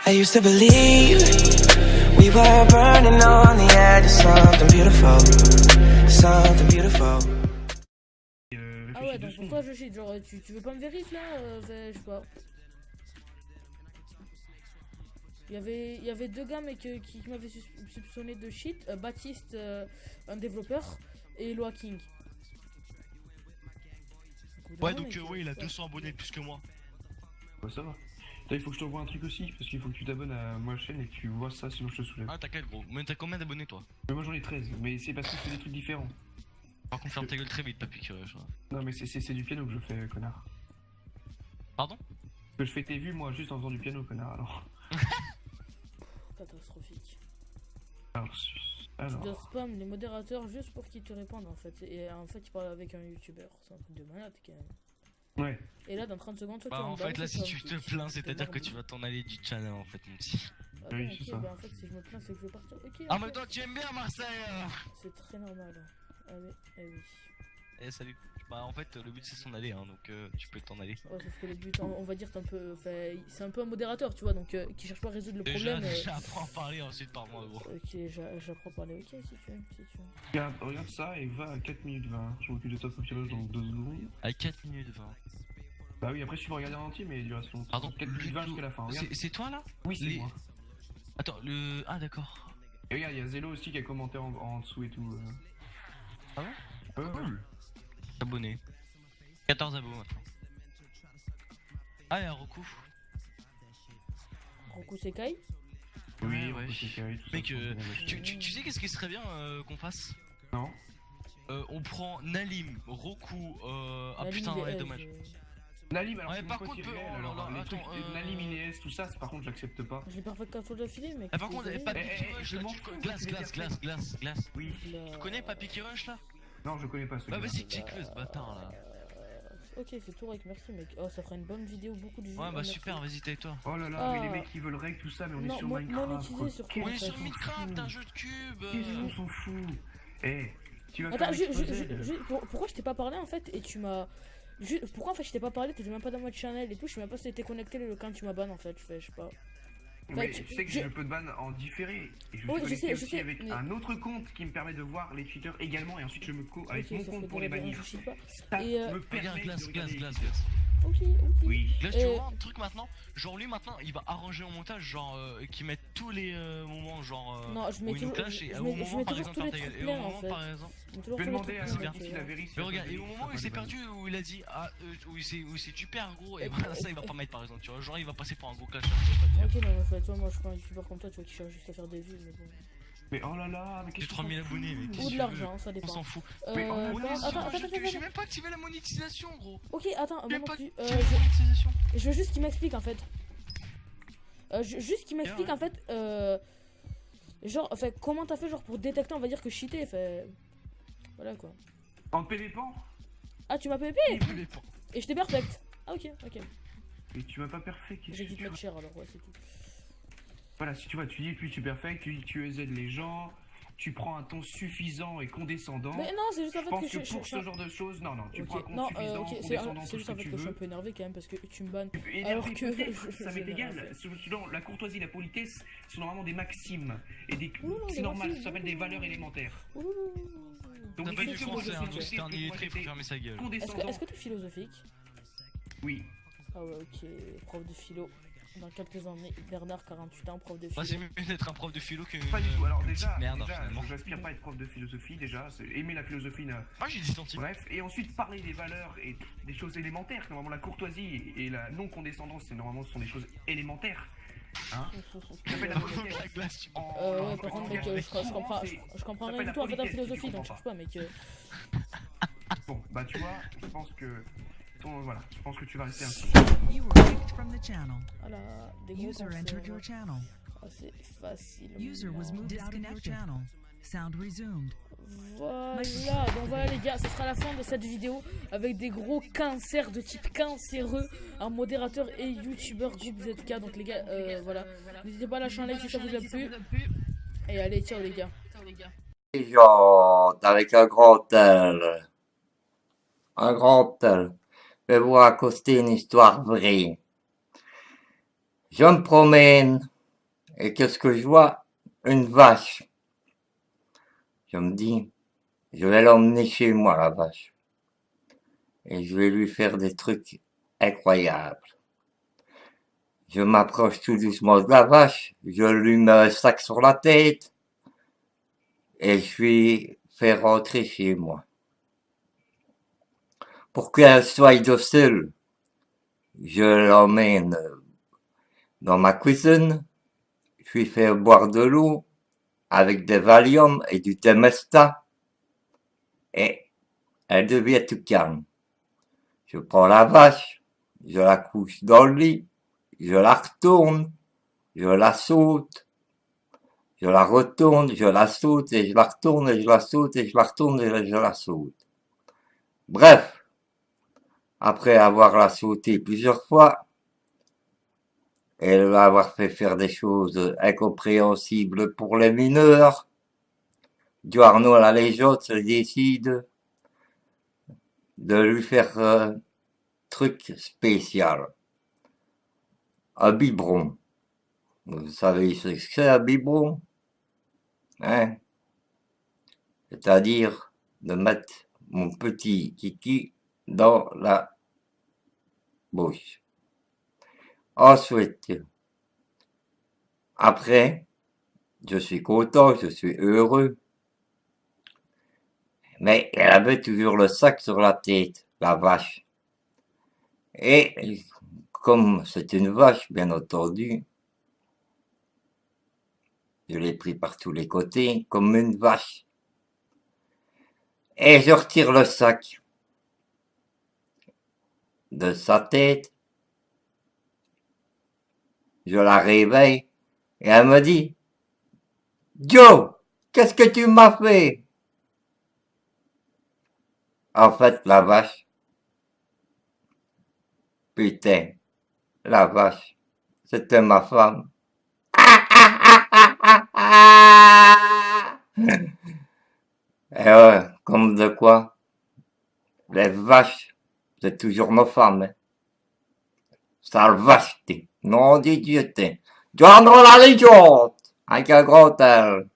I used to believe we were burning on the edge of something beautiful, something beautiful. Ah ouais, donc pourquoi je cheat? Genre, tu veux pas me vérifier là? Je sais pas. Il y avait deux gars mais qui m'avaient soupçonné de cheat. Baptiste, un développeur, et Loa King. Ouais, donc ouais, il a 200 abonnés de plus que moi. Ouais, ça va. Il faut que je t'envoie un truc aussi, parce qu'il faut que tu t'abonnes à ma chaîne et que tu vois ça, sinon je te soulève. Ah, t'inquiète gros. Mais t'as combien d'abonnés toi? Mais moi j'en ai 13, mais c'est parce que je fais des trucs différents. Par contre, ferme ta gueule très vite, Papy Curieux. Non, mais c'est du piano que je fais, connard. Pardon? Que je fais tes vues, moi, juste en faisant du piano, connard, alors. Catastrophique. Alors. Tu dois spam les modérateurs juste pour qu'ils te répondent en fait. Et en fait, tu parles avec un youtubeur. C'est un truc de malade quand même. Ouais. Et là, dans 30 secondes, toi, bah, en fait, là, si tu te plains, c'est-à-dire que tu vas t'en aller du channel en fait, mon petit. Ah, oui, okay, c'est ça. bah, en fait, si je me plains, c'est que je vais partir. Ok. Ah, mais toi, tu aimes bien Marseille. C'est très normal. Allez, eh oui. Eh, salut. Bah, en fait, le but c'est s'en aller, hein, donc tu peux t'en aller. Ouais, sauf que le but, on va dire, c'est un peu. C'est un peu un modérateur, tu vois, donc qui cherche pas à résoudre le Déjà, problème. déjà, apprends à parler, ensuite parle-moi, gros. Ok, j'apprends à parler. Ok, si tu veux. Regarde ça et va à 4 minutes 20. Je m'occupe de toi, Papyrus, dans 2 secondes. À 4 minutes 20. Bah oui, après, si tu veux regarder en entier, mais il dure longtemps. Pardon, 4 minutes 20 jusqu'à la fin. C'est toi là? Oui, c'est moi. Attends, Ah, d'accord. Et regarde, il y a Zelo aussi qui a commenté en dessous et tout. Ah bon? Cool. Abonné. 14 abos maintenant. Ah, et un Roku. Roku Sekai. Oui, ouais. Mec, tu sais qu'est-ce qui serait bien qu'on fasse? Non. On prend Nalim, Roku, ah Nalim, putain, ouais, DS, dommage. Nalim, alors ouais, c'est par mon contre, pote irréel, oh là alors, là, les attends, trucs, Nalim, Ineos, tout ça, par contre, j'accepte pas. Je l'ai pas fait 4 fois d'affilée, mec. Par contre, pas je m'en fous. Glace. Oui. Tu connais Papy Rush là? Non, je connais pas ce Bah, gars. vas-y, check-le ce bâtard là. Ok, c'est tout rec, merci mec. Oh, ça fera une bonne vidéo, beaucoup de vues. Ouais, bah merci. super, vas-y, tais-toi. Oh là là, Ah. mais les mecs ils veulent règle tout ça, mais on Non, est sur Minecraft. monétiser surtout. On est Qu'est-ce sur Minecraft, un jeu de cube. Qu'est-ce qu'on s'en fout? Eh, tu vas Attends, faire pourquoi je t'ai pas parlé en fait et tu m'as. Pourquoi en fait je t'ai pas parlé, t'étais même pas dans mon channel et tout, je sais même pas si t'étais connecté quand tu m'as ban en fait, je sais pas. Mais tu sais que je peux te ban en différé. Et je me suis connecté aussi avec un autre compte qui me permet de voir les cheaters également et ensuite je me avec mon compte pour les bannir. Ça me permet de Glace. Ok. Oui. Glace, tu vois un truc maintenant? Genre lui maintenant il va arranger au montage genre qui met tous les moments genre non, je mets toujours tous les trucs pleins en fait. Je vais demander à Sébastien la vérifie. Mais regarde, et au moment où il s'est perdu, où il a dit où il s'est super gros, et ben ça il va pas mettre par exemple, tu vois, genre il va passer pour un gros clash. Ok, non, mais toi, moi je suis pas un youtubeur comme toi, tu vois, qui cherche juste à faire des vues, mais bon. Mais oh là là, mais qu'est-ce que 3000 abonnés, mec. Ou de l'argent, ça dépend. On s'en fout. Mais attends. J'ai même pas activé la monétisation, gros. Ok, attends, J'ai pas je monétisation. veux juste qu'il m'explique en fait. Juste qu'il m'explique en fait. Genre, enfin, comment t'as fait genre pour détecter, on va dire que cheater, fait. Voilà quoi. En PvP? Ah, tu m'as PvP? Et j'étais perfect. Ah, ok. Mais tu m'as pas perfect. J'ai dû te mettre cher alors, ouais, c'est tout. Voilà, si tu vois, tu dis plus tu es perfect, tu dis tu aides les gens, tu prends un ton suffisant et condescendant. Mais non, c'est juste en fait je pense que pour ce genre de choses, non, tu prends un ton suffisant, condescendant, c'est juste en fait que je suis un peu énervé quand même parce que tu me bannes. Alors que ça m'est égal. Selon la courtoisie, la politesse sont normalement des maximes et des. C'est normal, ça s'appelle des valeurs élémentaires. Donc t'as pas du français, hein, donc c'était un illettré pour fermer sa gueule. Est-ce que t'es philosophique? Oui. Ah ouais, ok, prof de philo. Dans quelques années, Bernard, 48 ans, prof de philo. Bah, c'est mieux d'être un prof de philo que. Pas du tout, alors déjà, finalement. j'aspire pas à être prof de philosophie, déjà, aimer la philosophie. Ah, j'ai dit gentil. Bref, et ensuite parler des valeurs et des choses élémentaires, normalement la courtoisie et la non-condescendance, normalement ce sont des choses élémentaires. Hein? Ouais, par contre, mec, je comprends rien du tout en fait en philosophie, donc je cherche pas, mec. Bon, bah tu vois, je pense que. Voilà, je pense que tu vas rester ainsi. Voilà, des gros User entered your channel. Ah, c'est facile. User was moved out of your channel. Sound resumed. Voilà, donc voilà les gars, ce sera la fin de cette vidéo avec des gros cancers de type cancéreux, un modérateur et youtubeur groupe ZK. Donc les gars, voilà, n'hésitez pas à lâcher un like si ça vous a plu. Et allez, ciao les gars. Avec un grand L. Un grand L. Je vais vous raconter une histoire vraie. Je me promène Et qu'est-ce que je vois? Une vache. Je me dis, je vais l'emmener chez moi, la vache. Et je vais lui faire des trucs incroyables. Je m'approche tout doucement de la vache, je lui mets un sac sur la tête et je lui fais rentrer chez moi. Pour qu'elle soit docile, je l'emmène dans ma cuisine, je lui fais boire de l'eau avec des Valium et du Temesta et elle devient tout calme. Je prends la vache, je la couche dans le lit, je la retourne, je la saute, je la retourne, je la saute et je la retourne et je la saute et je la retourne et je la saute. Bref, après avoir la sauté plusieurs fois, elle va avoir fait faire des choses incompréhensibles pour les mineurs. Giorno la légende se décide de lui faire un truc spécial. Un biberon. Vous savez ce que c'est un biberon? Hein? C'est-à-dire de mettre mon petit kiki dans la bouche. Ensuite, après, je suis content, je suis heureux. Mais elle avait toujours le sac sur la tête, la vache. Et comme c'est une vache, bien entendu, je l'ai pris par tous les côtés, comme une vache. Et je retire le sac de sa tête. Je la réveille et elle me dit, Joe, qu'est-ce que tu m'as fait? En fait, la vache, putain, la vache, c'était ma femme. Et ouais, comme de quoi, les vaches, c'est toujours nos femmes. Hein. Sale vache, t'es. Non, Dieu, t'es. Joindre la légende, avec un grand L.